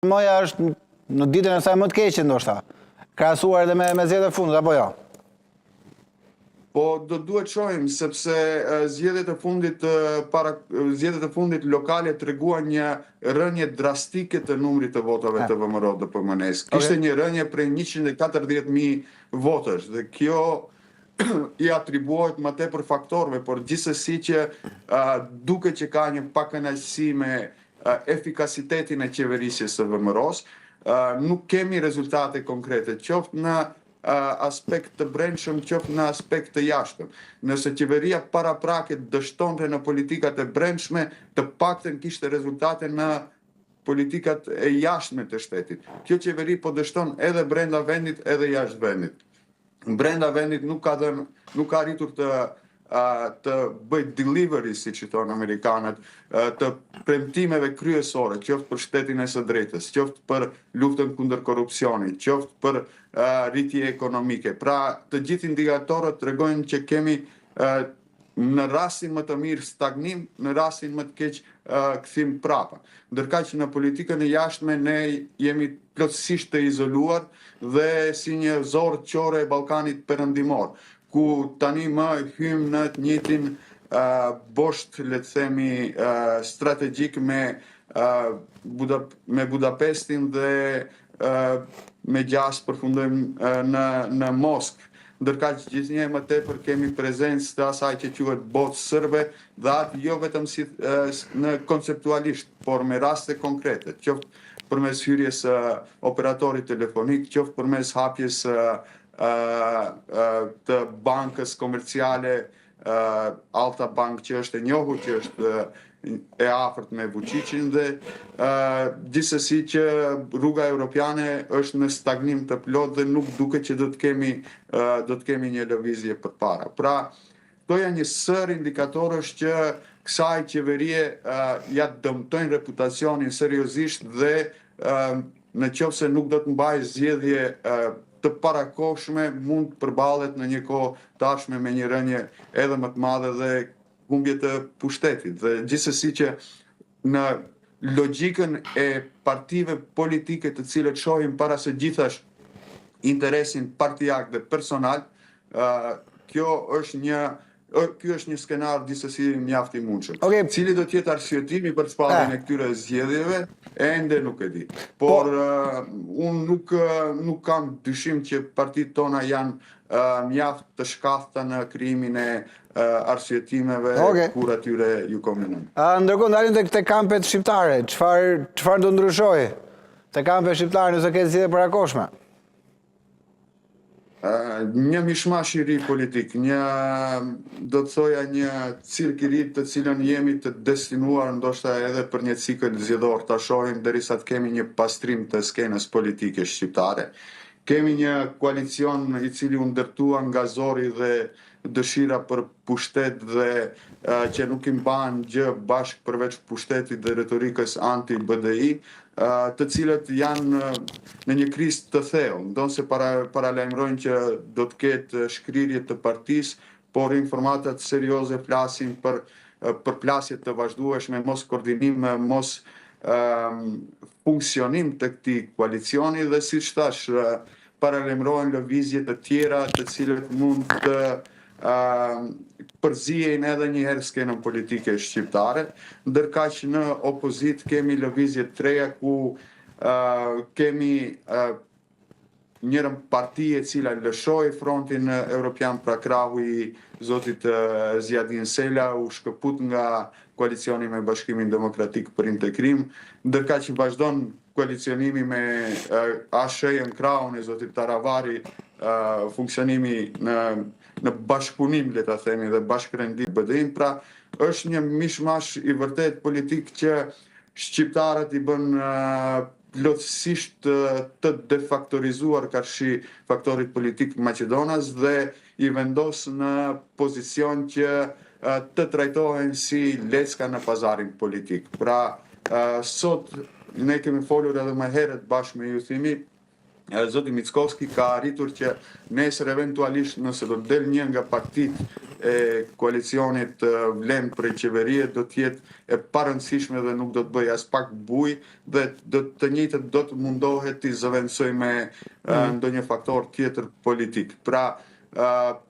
Moja është në ditën e saj më të keqe ndoshta, krahasuar edhe me zgjedhjet e fundit apo jo? Po do duhet shohim sepse zgjedhjet e fundit lokale treguan një rënje drastike të numrit të votave të VMRO-DPMNE-s. Kishte një rënje prej 140.000 votësh dhe kjo i atribuohet më tepër faktorëve, por gjithsesi që duket që ka një pakënaqësi me efikasitetin e qeverisjes së VMRO-s, nuk kemi rezultate konkrete, qoftë në aspekt të brendshëm, qoftë në aspekt të jashtëm. Nëse qeveria paraprake dështonte në politikat e brendshme, të paktën kishte rezultate në politikat e jashtme të shtetit. Kjo qeveri po dështon edhe brenda vendit, edhe jashtë vendit. Brenda vendit nuk ka arritur të bëj delivery, si që thonë amerikanët, të premtimeve kryesore, qoftë për shtetin e së drejtës, qoftë për luftën kundër korrupsionit, qoftë për rritje ekonomike. Pra, të gjithë indikatorët tregojnë që kemi në rastin më të mirë stagnim, në rastin më të keq kthim prapa. Ndërkaq që në politikën e jashtme ne jemi plotësisht të izoluar dhe si një zorë qore e Ballkanit perëndimor, ku tani më hym në të njëjtin bosht, le të themi, strategjik me Budapestin dhe me gjas përfundojmë në Moskë. Ndërkaq që gjithnjë më tepër kemi prezencë të asaj që quhet botë sërbe, dhe atë jo vetëm si në konceptualisht, por me raste konkrete, qoftë përmes hyrjes operatorit telefonik, qoftë përmes hapjes të bankës komerciale Alta Bank, që është e njohur, që është e afërt me Vučićin, dhe gjithsesi që rruga europiane është në stagnim të plot dhe nuk duket që do të kemi një lëvizje përpara. Pra, këto janë një sër indikatorësh që kësaj qeverie ja dëmtojnë reputacionin seriozisht dhe në qoftë se nuk do të mbajë zgjedhje të parakohshme, mund të përballet në një kohë tashme me një rënje edhe më të madhe dhe humbje të pushtetit. Dhe gjithsesi që në logjikën e partive politike të cilët shohin para së gjithash interesin partijak dhe personal, ky është një skenar gjithsesi mjaft i mundshëm. Cili do të jetë arsyetimi për shpalljen e këtyre zgjedhjeve, ende nuk e di. Por unë nuk kam dyshim që partitë tona janë mjaft të shkafta në krijimin e arsyetimeve kur atyre ju konvenon. Ndërkohë dalim te kampet shqiptare, çfarë do ndryshojë te kampet shqiptare nëse ke zgjedhje parakohshme? Një mishmash i ri politik, do të thoja një cirk i ri të cilën jemi të destinuar ndoshta edhe për një cikël zgjedhor ta shohim derisa të kemi një pastrim të skenës politike shqiptare. Kemi një koalicion i cili u ndërtua nga zori dhe dëshira për pushtet dhe që nuk i mban gjë bashkë përveç pushtetit dhe retorikës anti-BDI, të cilët janë në një krizë të thellë, ndonse paralajmërojnë që do të ketë shkrirje të partisë, por informatat serioze flasin për përplasje të vazhdueshme, mos koordinim, mos funksionim të këtij koalicioni dhe siç thash, paralajmërojnë lëvizje të tjera të cilët mund të përzihen edhe një herë skenën politike shqiptare, ndërkaq në opozit kemi lëvizje të reja ku kemi njërën parti e cila lëshoi frontin evropian, pra krahu i zotit Zjadin Sela u shkëput nga koalicioni me Bashkimin Demokratik për Integrim, ndërkaq që vazhdon koalicionimi me ASH-n krahun e zotit Taravari, funksionimi në bashkëpunim, le ta themi, dhe bashkërendim BDI-n, pra është një mishmash i vërtet politik që shqiptarët i bën plotësisht të defaktorizuar karshi faktorit politik Maqedonas dhe i vendos në pozicion që të trajtohen si lecka në pazarin politik. Pra, sot ne kemi folur edhe më herët bashkë me ju thimi, Zoti Mickovski ka arritur që nesër eventualisht nëse do të del një nga partitë e koalicionit vlen për qeverie, do të jetë e parëndësishme dhe nuk do të bëj as pak buj dhe të njëjtët do të mundohet të zëvendësoj me ndonjë faktor tjetër politik. Pra,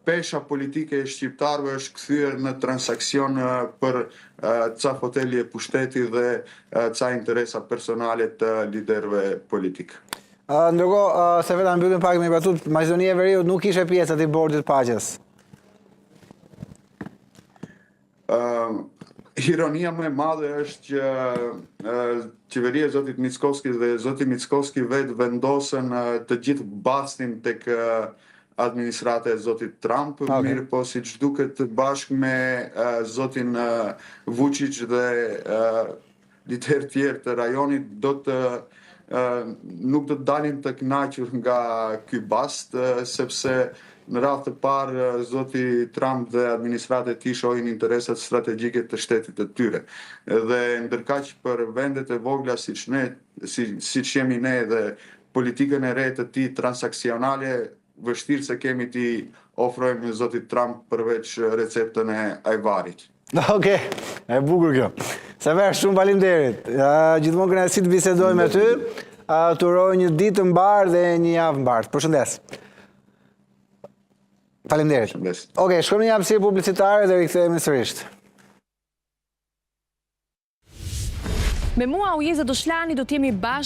pesha politike e shqiptarëve është kthyer në transakcion për ca foteli e pushtetit dhe ca interesa personale të liderëve politik. Ndërkohë, se vetë mbyllim pak me batut, Maqedonia e Veriut nuk ishte pjesë e bordit paqes. Ironia më e madhe është që qeveria e zotit Mickovski dhe zoti Mickovski vetë vendosën të gjithë bastin tek administrata e zotit Trump, mirë po si që duket bashkë me zotin Vučić dhe lider tjerë të rajonit nuk do të dalin të kënaqur nga ky bast, sepse në radhë të parë zoti Trump dhe administrata e tij shohin interesat strategjike të shtetit të tyre. Dhe ndërkaq për vendet e vogla siç jemi ne dhe politikën e re të tij transaksionale, vështirë se kemi t'i ofrojmë zotit Trump përveç receptën e ajvarit. Okej, e bukur kjo. Sever, shumë faleminderit. Gjithmonë kënaqësi të bisedoj me ty. Të uroj një ditë të mbarë dhe një javë mbarë. Përshëndes. Faleminderit. Okej, shkojmë në një hapësirë publicitare dhe rikthehemi sërish. Me mua Ujeza Doshlani do t'jemi bashkë